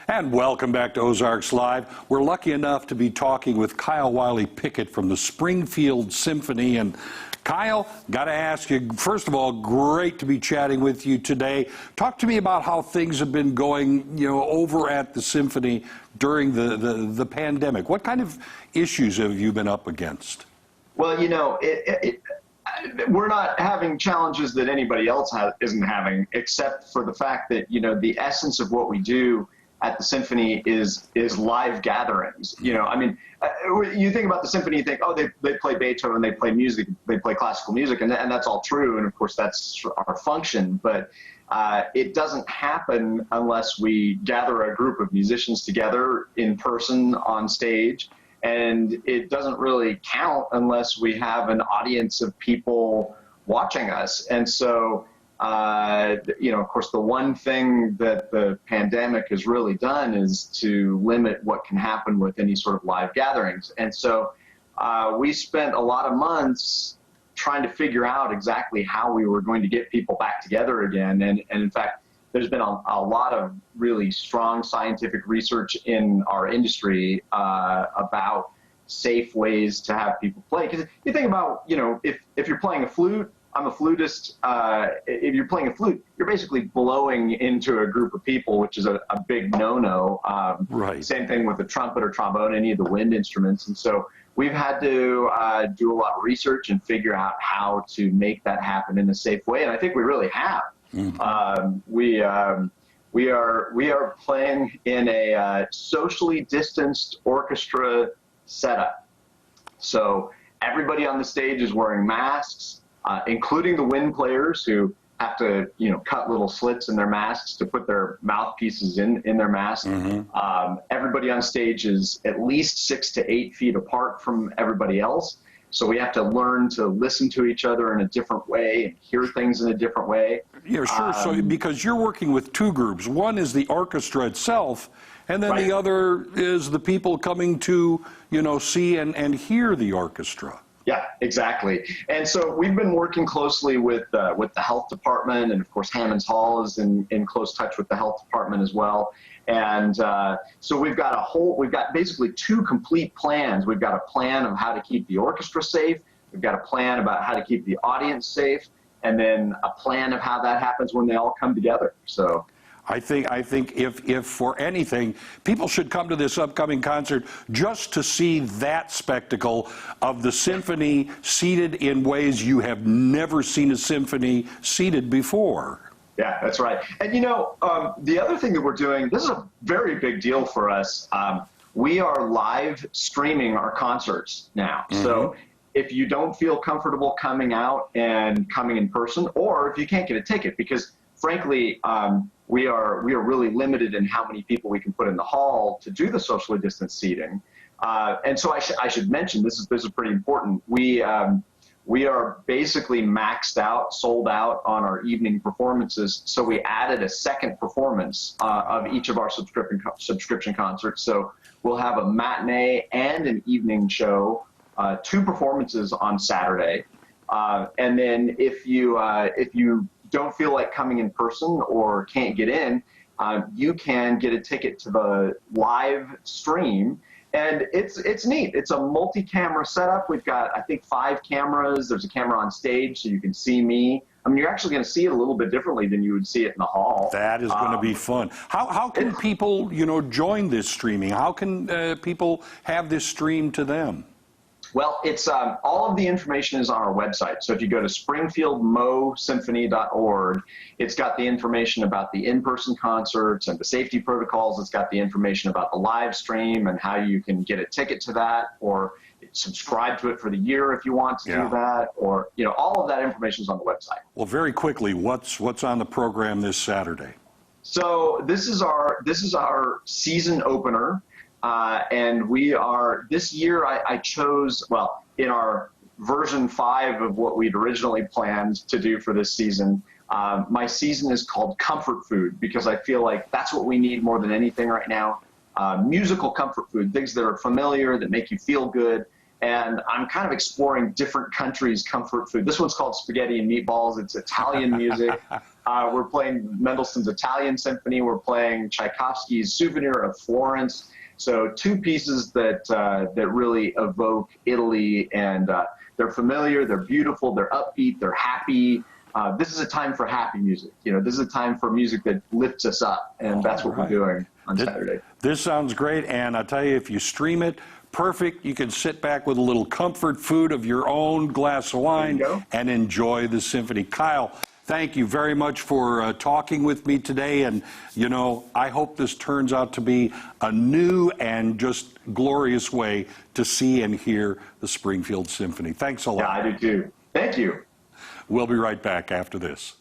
And welcome back to Ozarks Live. We're lucky enough to be talking with Wiley Pickett from the Springfield Symphony. And Kyle, got to ask you, first of all, great to be chatting with you today. Talk to me about how things have been going, over at the Symphony during the pandemic. What kind of issues have you been up against? Well, we're not having challenges that anybody else isn't having, except for the fact that, the essence of what we do at the Symphony is live gatherings. You think about the Symphony, you think, oh, they play Beethoven, they play music, they play classical music, and that's all true, and of course that's our function, but it doesn't happen unless we gather a group of musicians together in person on stage, and it doesn't really count unless we have an audience of people watching us. And so of course, the one thing that the pandemic has really done is to limit what can happen with any sort of live gatherings. And so we spent a lot of months trying to figure out exactly how we were going to get people back together again. And in fact, there's been a lot of really strong scientific research in our industry about safe ways to have people play. Because you think about, if you're playing a flute, I'm a flutist. If you're playing a flute, you're basically blowing into a group of people, which is a big no-no. Right. Same thing with the trumpet or trombone, any of the wind instruments. And so we've had to do a lot of research and figure out how to make that happen in a safe way. And I think we really have. Mm-hmm. We are playing in a socially distanced orchestra setup. So everybody on the stage is wearing masks. Including the wind players who have to, cut little slits in their masks to put their mouthpieces in their mask. Mm-hmm. Everybody on stage is at least 6 to 8 feet apart from everybody else. So we have to learn to listen to each other in a different way and hear things in a different way. Yeah, sure. So because you're working with two groups. One is the orchestra itself, and then right. The other is the people coming to, see and hear the orchestra. Yeah, exactly. And so we've been working closely with the health department, and of course Hammond's Hall is in close touch with the health department as well. And so we've got basically two complete plans. We've got a plan of how to keep the orchestra safe. We've got a plan about how to keep the audience safe, and then a plan of how that happens when they all come together. So. I think if for anything, people should come to this upcoming concert just to see that spectacle of the symphony seated in ways you have never seen a symphony seated before. Yeah, that's right. And the other thing that we're doing, this is a very big deal for us. We are live streaming our concerts now. Mm-hmm. So if you don't feel comfortable coming out and coming in person, or if you can't get a ticket, because frankly, we are really limited in how many people we can put in the hall to do the socially distanced seating. And so I should mention, this is pretty important. We are basically maxed out, sold out on our evening performances. So we added a second performance of each of our subscription concerts. So we'll have a matinee and an evening show, 2 performances on Saturday. And then if you don't feel like coming in person or can't get in, you can get a ticket to the live stream. And it's neat. It's a multi-camera setup. We've got, I think, 5 cameras. There's a camera on stage so you can see me. I mean, you're actually going to see it a little bit differently than you would see it in the hall. That is going to be fun. How can people, join this streaming? How can people have this streamed to them? Well, it's all of the information is on our website. So if you go to springfieldmosymphony.org, it's got the information about the in-person concerts and the safety protocols. It's got the information about the live stream and how you can get a ticket to that, or subscribe to it for the year if you want to do that, or all of that information is on the website. Well, very quickly, what's on the program this Saturday? So this is our season opener. And this year I chose, in our version 5 of what we'd originally planned to do for this season, my season is called Comfort Food, because I feel like that's what we need more than anything right now. Musical comfort food, things that are familiar, that make you feel good. and I'm kind of exploring different countries' comfort food. This one's called Spaghetti and Meatballs. It's Italian music. We're playing Mendelssohn's Italian Symphony. We're playing Tchaikovsky's Souvenir of Florence. So two pieces that that really evoke Italy, and they're familiar, they're beautiful, they're upbeat, they're happy. This is a time for happy music. This is a time for music that lifts us up, and that's what we're doing on Saturday. This sounds great, and I'll tell you, if you stream it, perfect. You can sit back with a little comfort food of your own, glass of wine, and enjoy the symphony. Kyle, thank you very much for talking with me today, and I hope this turns out to be a new and just glorious way to see and hear the Springfield Symphony. Thanks a lot. Yeah, I do too. Thank you. We'll be right back after this.